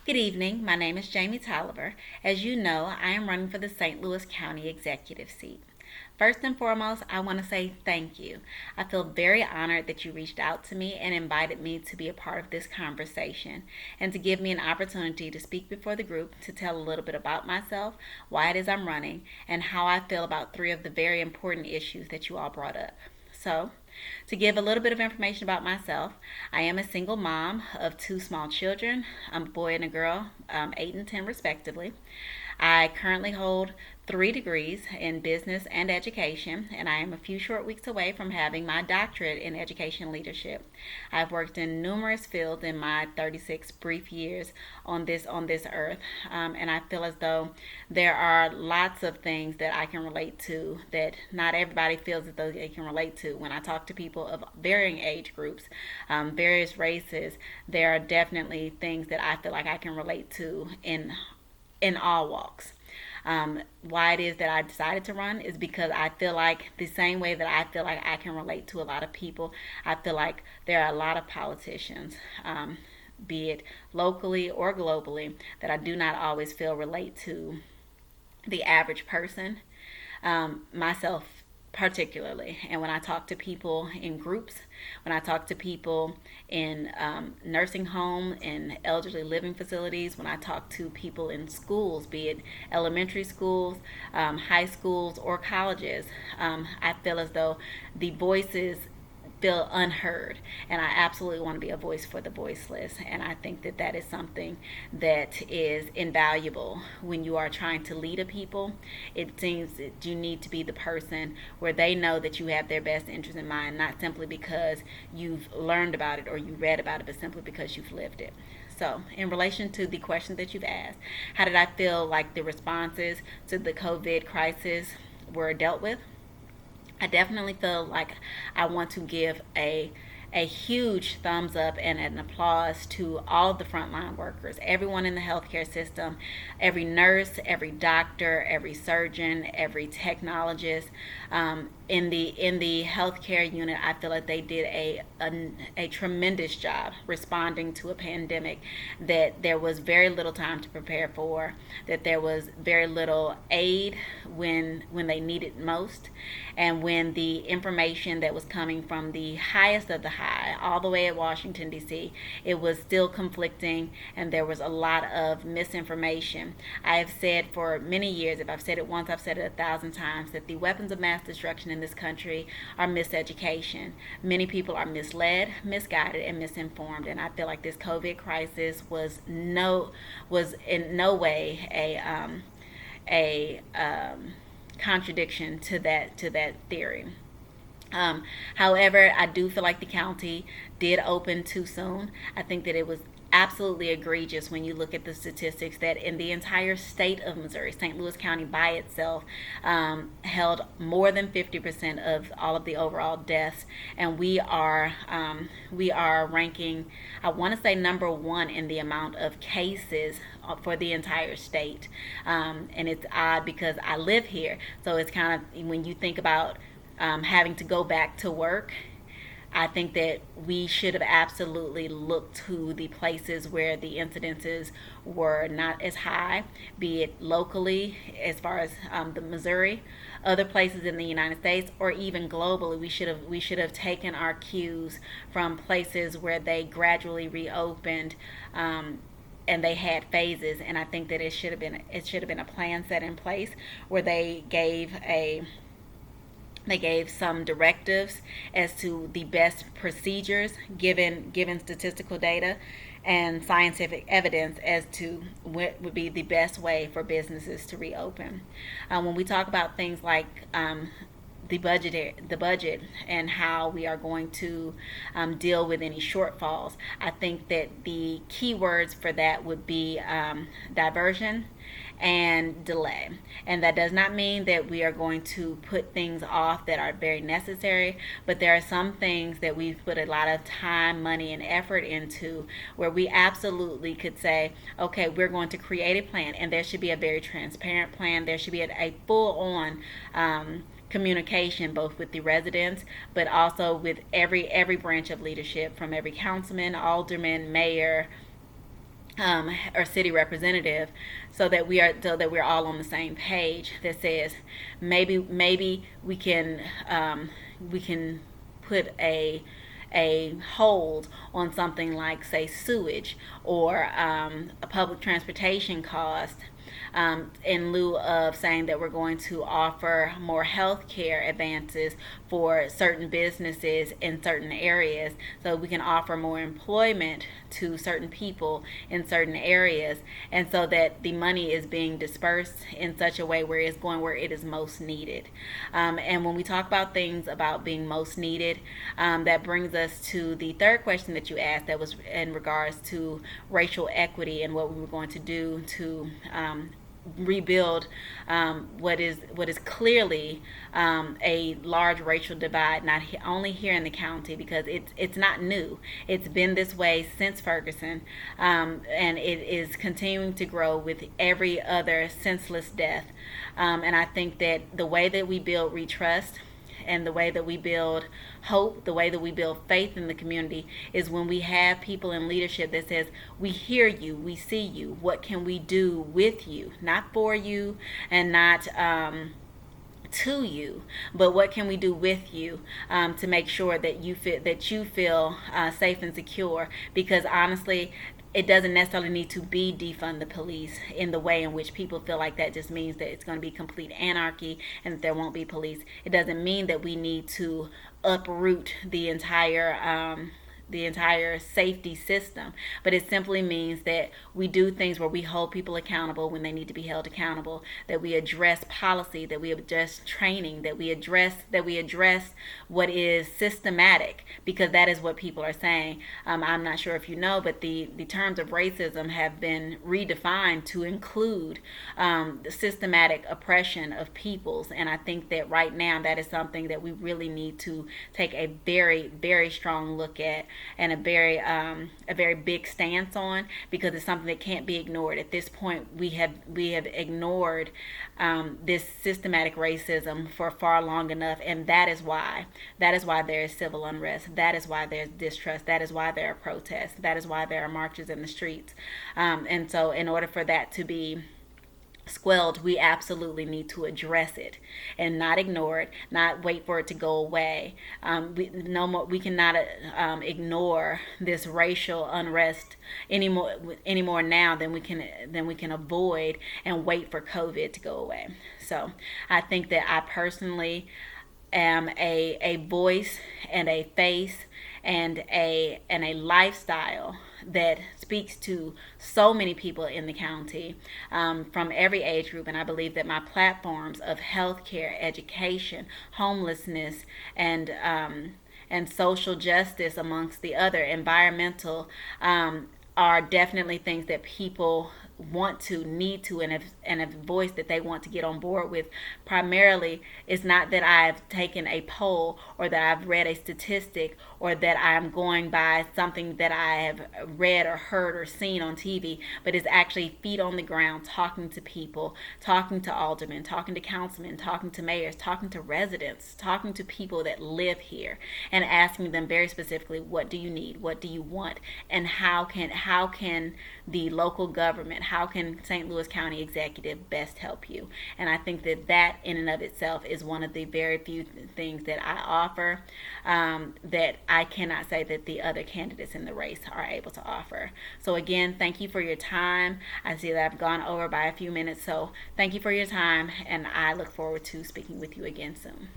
Good evening. My name is Jamie Tolliver. As you know, I am running for the St. Louis County Executive seat. First and foremost, I want to say thank you. I feel very honored that you reached out to me and invited me to be a part of this conversation and to give me an opportunity to speak before the group to tell a little bit about myself, why it is I'm running, and how I feel about three of the very important issues that you all brought up. So, to give a little bit of information about myself, I am a single mom of two small children, a boy and a girl, 8 and 10 respectively. I currently hold 3 degrees in business and education, and I am a few short weeks away from having my doctorate in education leadership. I've worked in numerous fields in my 36 brief years on this earth, and I feel as though there are lots of things that I can relate to that not everybody feels as though they can relate to. When I talk to people of varying age groups, various races, there are definitely things that I feel like I can relate to in all walks. Why it is that I decided to run is because I feel like the same way that I feel like I can relate to a lot of people, I feel like there are a lot of politicians, be it locally or globally, that I do not always feel relate to the average person, myself particularly. And when I talk to people in groups, when I talk to people in nursing home and elderly living facilities, when I talk to people in schools, be it elementary schools, high schools, or colleges, I feel as though the voices feel unheard, and I absolutely want to be a voice for the voiceless. And I think that that is something that is invaluable when you are trying to lead a people. It seems that you need to be the person where they know that you have their best interest in mind, not simply because you've learned about it or you read about it, but simply because you've lived it. So, in relation to the question that you've asked, how did I feel like the responses to the COVID crisis were dealt with? I definitely feel like I want to give a huge thumbs up and an applause to all of the frontline workers, everyone in the healthcare system, every nurse, every doctor, every surgeon, every technologist. In the healthcare unit, I feel like they did a tremendous job responding to a pandemic that there was very little time to prepare for, that there was very little aid when they needed most, and when the information that was coming from the highest of the high, all the way at Washington, D.C., it was still conflicting and there was a lot of misinformation. I have said for many years, if I've said it once, I've said it 1,000 times, that the weapons of mass destruction in this country are miseducation. Many people are misled, misguided, and misinformed, and I feel like this COVID crisis was in no way a contradiction to that theory. However, I do feel like the county did open too soon. I think that it was absolutely egregious when you look at the statistics that in the entire state of Missouri, St. Louis County by itself held more than 50% of all of the overall deaths, and we are ranking, I want to say, number one in the amount of cases for the entire state. And it's odd because I live here, so it's kind of when you think about having to go back to work. I think that we should have absolutely looked to the places where the incidences were not as high, be it locally, as far as the Missouri, other places in the United States, or even globally. We should have taken our cues from places where they gradually reopened. And they had phases, and I think that it should have been a plan set in place where they gave some directives as to the best procedures given statistical data and scientific evidence as to what would be the best way for businesses to reopen. When we talk about things like the budget and how we are going to deal with any shortfalls, I think that the key words for that would be diversion and delay. And that does not mean that we are going to put things off that are very necessary, but there are some things that we've put a lot of time, money, and effort into where we absolutely could say, okay, we're going to create a plan, and there should be a very transparent plan. There should be a full on communication both with the residents but also with every branch of leadership, from every councilman, alderman, mayor, or city representative, so that we're all on the same page. That says maybe we can put a hold on something like, say, sewage or a public transportation cost, in lieu of saying that we're going to offer more health care advances for certain businesses in certain areas, so we can offer more employment to certain people in certain areas, and so that the money is being dispersed in such a way where it's going where it is most needed. And when we talk about things about being most needed, that brings us to the third question that you asked, that was in regards to racial equity and what we were going to do to rebuild what is clearly a large racial divide, not only here in the county, because it's not new. It's been this way since Ferguson, and it is continuing to grow with every other senseless death. And I think that the way that we build retrust and the way that we build hope, the way that we build faith in the community, is when we have people in leadership that says, we hear you, we see you, what can we do with you, not for you and not to you, but what can we do with you, to make sure that you feel safe and secure. Because honestly, it doesn't necessarily need to be defund the police in the way in which people feel like that just means that it's going to be complete anarchy and that there won't be police. It doesn't mean that we need to uproot the entire safety system, but it simply means that we do things where we hold people accountable when they need to be held accountable, that we address policy, that we address training, that we address what is systematic, because that is what people are saying. I'm not sure if you know, but the terms of racism have been redefined to include the systematic oppression of peoples, and I think that right now that is something that we really need to take a very, very strong look at, and a very big stance on, because it's something that can't be ignored. At this point, we have ignored this systematic racism for far long enough, and that is why there is civil unrest. That is why there's distrust. That is why there are protests. That is why there are marches in the streets. And so, in order for that to be squelched, we absolutely need to address it and not ignore it, not wait for it to go away. We cannot ignore this racial unrest anymore now than we can avoid and wait for COVID to go away. So I think that I personally am a voice and a face and a lifestyle that speaks to so many people in the county, from every age group. And I believe that my platforms of healthcare, education, homelessness, and social justice, amongst the other, environmental, are definitely things that people want to, need to, and a voice that they want to get on board with. Primarily, it's not that I've taken a poll or that I've read a statistic or that I'm going by something that I have read or heard or seen on TV, but it's actually feet on the ground, talking to people, talking to aldermen, talking to councilmen, talking to mayors, talking to residents, talking to people that live here, and asking them very specifically, what do you need, what do you want, and how can the local government, how can St. Louis County Executive best help you? And I think that in and of itself is one of the very few things that I offer, that I cannot say that the other candidates in the race are able to offer. So again, thank you for your time. I see that I've gone over by a few minutes, so thank you for your time, and I look forward to speaking with you again soon.